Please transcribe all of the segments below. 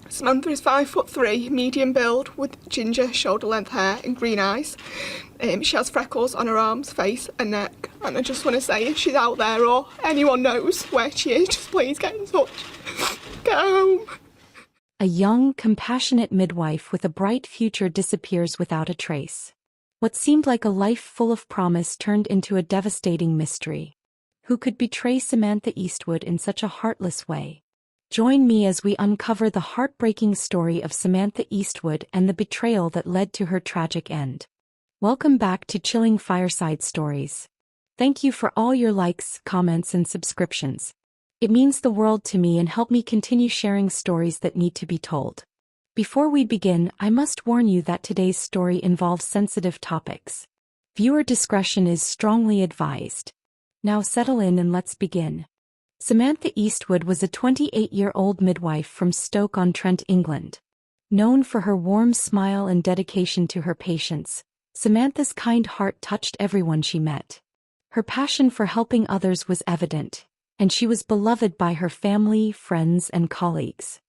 Samantha is 5'3", medium build, with ginger shoulder-length hair and green eyes. She has freckles on her arms, face and neck. And I just want to say, if she's out there or anyone knows where she is, just please get in touch. Get home. A young, compassionate midwife with a bright future disappears without a trace. What seemed like a life full of promise turned into a devastating mystery. Who could betray Samantha Eastwood in such a heartless way? Join me as we uncover the heartbreaking story of Samantha Eastwood and the betrayal that led to her tragic end. Welcome back to Chilling Fireside Stories. Thank you for all your likes, comments, and subscriptions. It means the world to me and help me continue sharing stories that need to be told. Before we begin, I must warn you that today's story involves sensitive topics. Viewer discretion is strongly advised. Now settle in and let's begin. Samantha Eastwood was a 28-year-old midwife from Stoke-on-Trent, England. Known for her warm smile and dedication to her patients, Samantha's kind heart touched everyone she met. Her passion for helping others was evident, and she was beloved by her family, friends, and colleagues.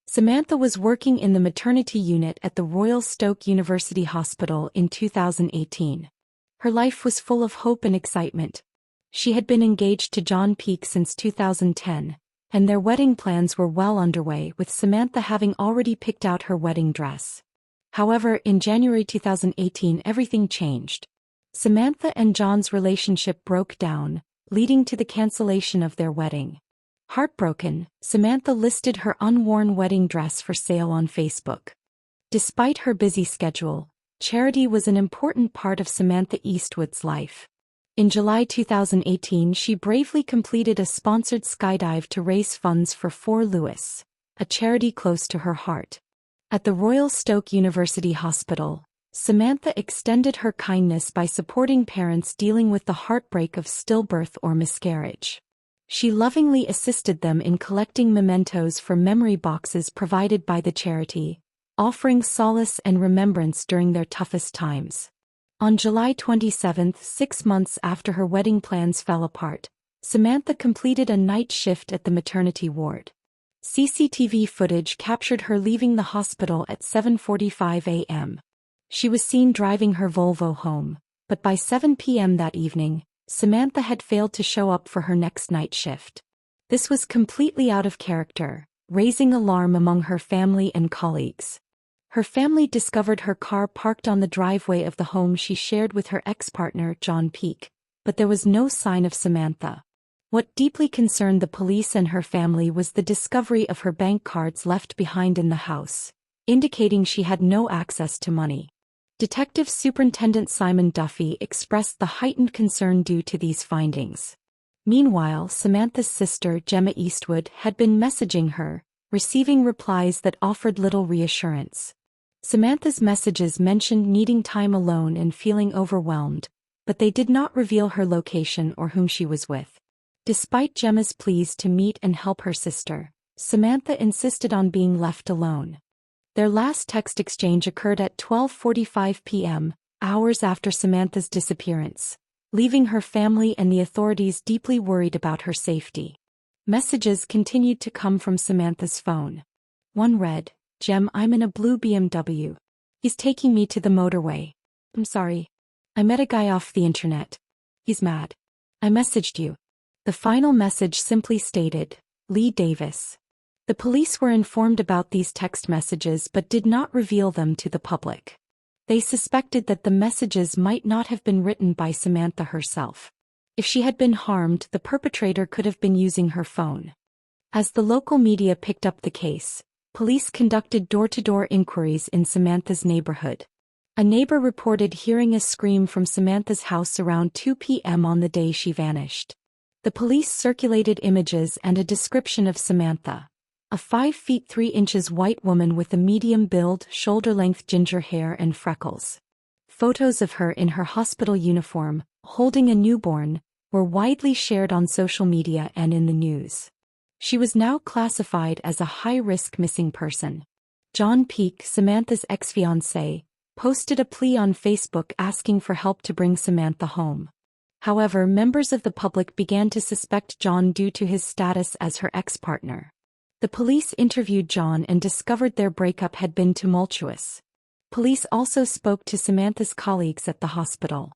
Samantha was working in the maternity unit at the Royal Stoke University Hospital in 2018. Her life was full of hope and excitement. She had been engaged to John Peake since 2010, and their wedding plans were well underway, with Samantha having already picked out her wedding dress. However, in January 2018 everything changed. Samantha and John's relationship broke down, leading to the cancellation of their wedding. Heartbroken, Samantha listed her unworn wedding dress for sale on Facebook. Despite her busy schedule, charity was an important part of Samantha Eastwood's life. In July 2018 she bravely completed a sponsored skydive to raise funds for For Lewis, a charity close to her heart. At the Royal Stoke University Hospital, Samantha extended her kindness by supporting parents dealing with the heartbreak of stillbirth or miscarriage. She lovingly assisted them in collecting mementos for memory boxes provided by the charity, offering solace and remembrance during their toughest times. On July 27, 6 months after her wedding plans fell apart, Samantha completed a night shift at the maternity ward. CCTV footage captured her leaving the hospital at 7:45 a.m. She was seen driving her Volvo home, but by 7 p.m. that evening, Samantha had failed to show up for her next night shift. This was completely out of character, raising alarm among her family and colleagues. Her family discovered her car parked on the driveway of the home she shared with her ex-partner John Peake, but there was no sign of Samantha. What deeply concerned the police and her family was the discovery of her bank cards left behind in the house, indicating she had no access to money. Detective Superintendent Simon Duffy expressed the heightened concern due to these findings. Meanwhile, Samantha's sister Gemma Eastwood had been messaging her, receiving replies that offered little reassurance. Samantha's messages mentioned needing time alone and feeling overwhelmed, but they did not reveal her location or whom she was with. Despite Gemma's pleas to meet and help her sister, Samantha insisted on being left alone. Their last text exchange occurred at 12:45 p.m., hours after Samantha's disappearance, leaving her family and the authorities deeply worried about her safety. Messages continued to come from Samantha's phone. One read, "Gem, I'm in a blue BMW. He's taking me to the motorway. I'm sorry. I met a guy off the internet. He's mad. I messaged you." The final message simply stated, "Lee Davis." The police were informed about these text messages but did not reveal them to the public. They suspected that the messages might not have been written by Samantha herself. If she had been harmed, the perpetrator could have been using her phone. As the local media picked up the case, police conducted door-to-door inquiries in Samantha's neighborhood. A neighbor reported hearing a scream from Samantha's house around 2 p.m. on the day she vanished. The police circulated images and a description of Samantha, a 5 feet 3 inches white woman with a medium build, shoulder-length ginger hair and freckles. Photos of her in her hospital uniform, holding a newborn, were widely shared on social media and in the news. She was now classified as a high-risk missing person. John Peake, Samantha's ex-fiancé, posted a plea on Facebook asking for help to bring Samantha home. However, members of the public began to suspect John due to his status as her ex-partner. The police interviewed John and discovered their breakup had been tumultuous. Police also spoke to Samantha's colleagues at the hospital.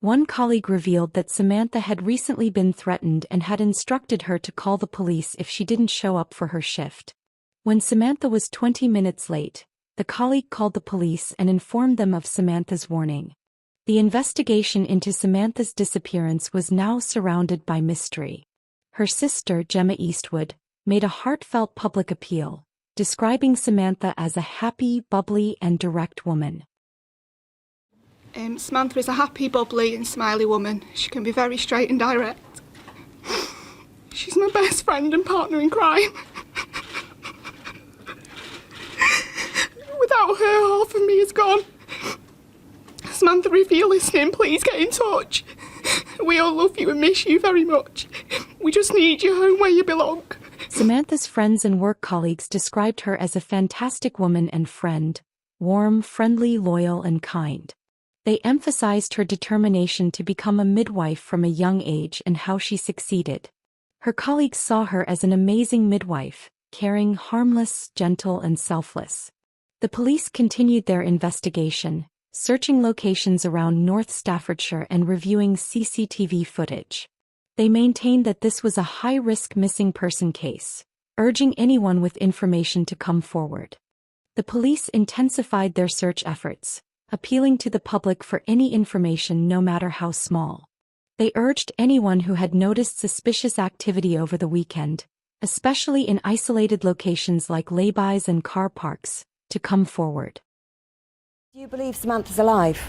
One colleague revealed that Samantha had recently been threatened and had instructed her to call the police if she didn't show up for her shift. When Samantha was 20 minutes late, the colleague called the police and informed them of Samantha's warning. The investigation into Samantha's disappearance was now surrounded by mystery. Her sister, Gemma Eastwood, made a heartfelt public appeal, describing Samantha as a happy, bubbly, and direct woman. Samantha is a happy, bubbly and smiley woman. She can be very straight and direct. She's my best friend and partner in crime. Without her, half of me is gone. Samantha, if you're listening, please get in touch. We all love you and miss you very much. We just need you home where you belong. Samantha's friends and work colleagues described her as a fantastic woman and friend, warm, friendly, loyal, and kind. They emphasized her determination to become a midwife from a young age and how she succeeded. Her colleagues saw her as an amazing midwife, caring, harmless, gentle, and selfless. The police continued their investigation, searching locations around North Staffordshire and reviewing CCTV footage. They maintained that this was a high-risk missing person case, urging anyone with information to come forward. The police intensified their search efforts, appealing to the public for any information no matter how small. They urged anyone who had noticed suspicious activity over the weekend, especially in isolated locations like laybys and car parks, to come forward. Do you believe Samantha's alive?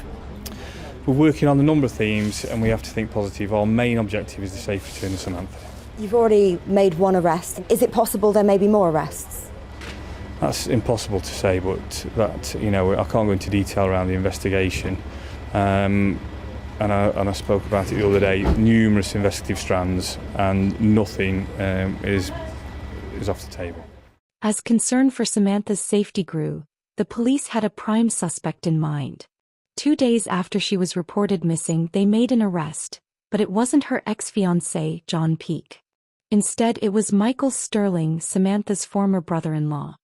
We're working on a number of themes and we have to think positive. Our main objective is the safe return of Samantha. You've already made one arrest. Is it possible there may be more arrests? That's impossible to say, but that, I can't go into detail around the investigation. And I spoke about it the other day, numerous investigative strands, and nothing is off the table. As concern for Samantha's safety grew, the police had a prime suspect in mind. 2 days after she was reported missing, they made an arrest, but it wasn't her ex-fiancé, John Peake. Instead, it was Michael Stirling, Samantha's former brother-in-law.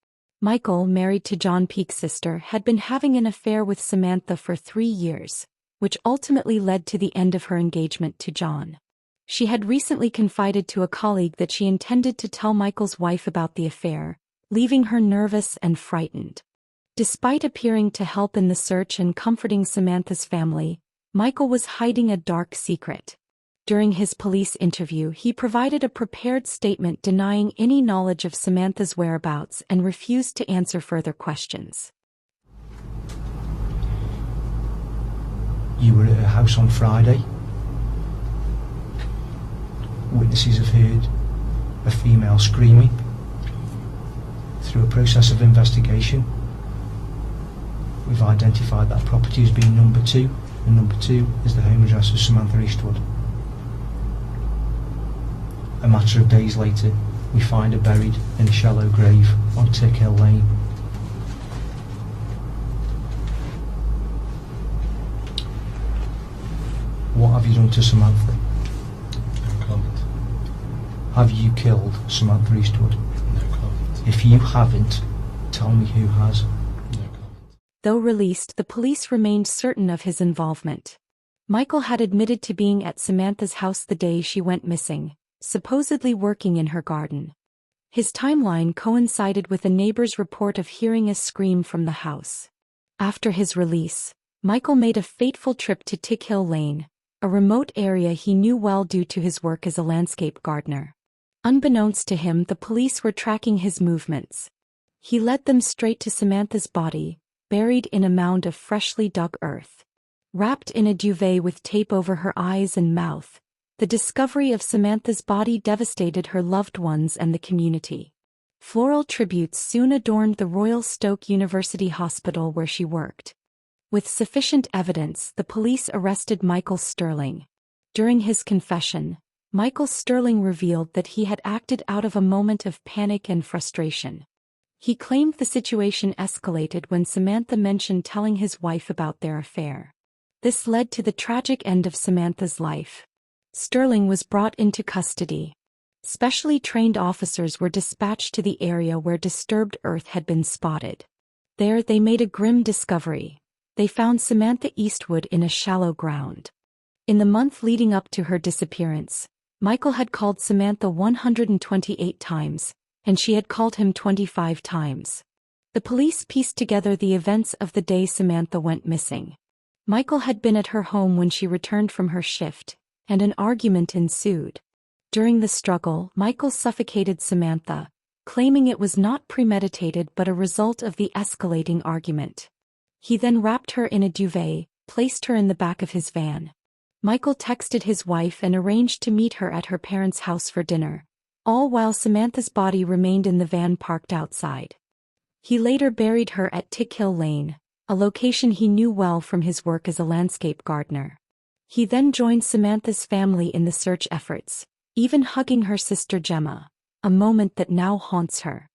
Michael, married to John Peake's sister, had been having an affair with Samantha for 3 years, which ultimately led to the end of her engagement to John. She had recently confided to a colleague that she intended to tell Michael's wife about the affair, leaving her nervous and frightened. Despite appearing to help in the search and comforting Samantha's family, Michael was hiding a dark secret. During his police interview, he provided a prepared statement denying any knowledge of Samantha's whereabouts and refused to answer further questions. You were at her house on Friday. Witnesses have heard a female screaming. Through a process of investigation, we've identified that property as being number 2, and number 2 is the home address of Samantha Eastwood. A matter of days later, we find her buried in a shallow grave on Tick Hill Lane. What have you done to Samantha? No comment. Have you killed Samantha Eastwood? No comment. If you haven't, tell me who has. No comment. Though released, the police remained certain of his involvement. Michael had admitted to being at Samantha's house the day she went missing, supposedly working in her garden. His timeline coincided with a neighbor's report of hearing a scream from the house. After his release, Michael made a fateful trip to Tick Hill Lane, a remote area he knew well due to his work as a landscape gardener. Unbeknownst to him, the police were tracking his movements. He led them straight to Samantha's body, buried in a mound of freshly dug earth. Wrapped in a duvet with tape over her eyes and mouth, the discovery of Samantha's body devastated her loved ones and the community. Floral tributes soon adorned the Royal Stoke University Hospital where she worked. With sufficient evidence, the police arrested Michael Stirling. During his confession, Michael Stirling revealed that he had acted out of a moment of panic and frustration. He claimed the situation escalated when Samantha mentioned telling his wife about their affair. This led to the tragic end of Samantha's life. Stirling was brought into custody. Specially trained officers were dispatched to the area where disturbed earth had been spotted. There they made a grim discovery. They found Samantha Eastwood in a shallow ground. In the month leading up to her disappearance, Michael had called Samantha 128 times, and she had called him 25 times. The police pieced together the events of the day Samantha went missing. Michael had been at her home when she returned from her shift, and an argument ensued. During the struggle, Michael suffocated Samantha, claiming it was not premeditated but a result of the escalating argument. He then wrapped her in a duvet, placed her in the back of his van. Michael texted his wife and arranged to meet her at her parents' house for dinner, all while Samantha's body remained in the van parked outside. He later buried her at Tickhill Lane, a location he knew well from his work as a landscape gardener. He then joined Samantha's family in the search efforts, even hugging her sister Gemma, a moment that now haunts her.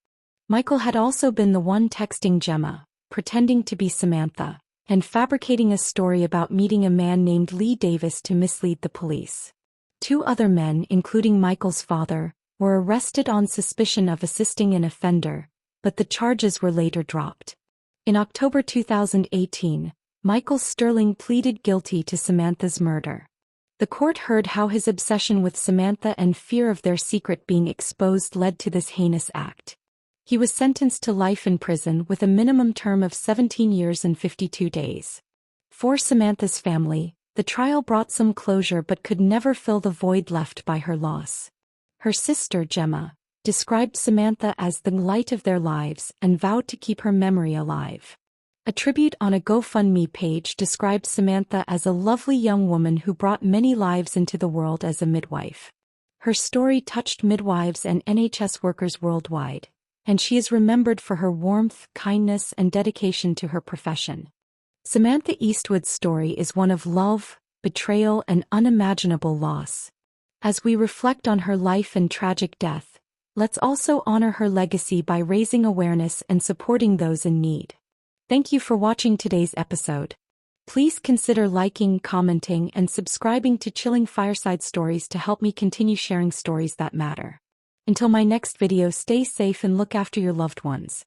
Michael had also been the one texting Gemma, pretending to be Samantha, and fabricating a story about meeting a man named Lee Davis to mislead the police. 2 other men, including Michael's father, were arrested on suspicion of assisting an offender, but the charges were later dropped. In October 2018, Michael Stirling pleaded guilty to Samantha's murder. The court heard how his obsession with Samantha and fear of their secret being exposed led to this heinous act. He was sentenced to life in prison with a minimum term of 17 years and 52 days. For Samantha's family, the trial brought some closure but could never fill the void left by her loss. Her sister, Gemma, described Samantha as the light of their lives and vowed to keep her memory alive. A tribute on a GoFundMe page described Samantha as a lovely young woman who brought many lives into the world as a midwife. Her story touched midwives and NHS workers worldwide, and she is remembered for her warmth, kindness, and dedication to her profession. Samantha Eastwood's story is one of love, betrayal, and unimaginable loss. As we reflect on her life and tragic death, let's also honor her legacy by raising awareness and supporting those in need. Thank you for watching today's episode. Please consider liking, commenting, and subscribing to Chilling Fireside Stories to help me continue sharing stories that matter. Until my next video, stay safe and look after your loved ones.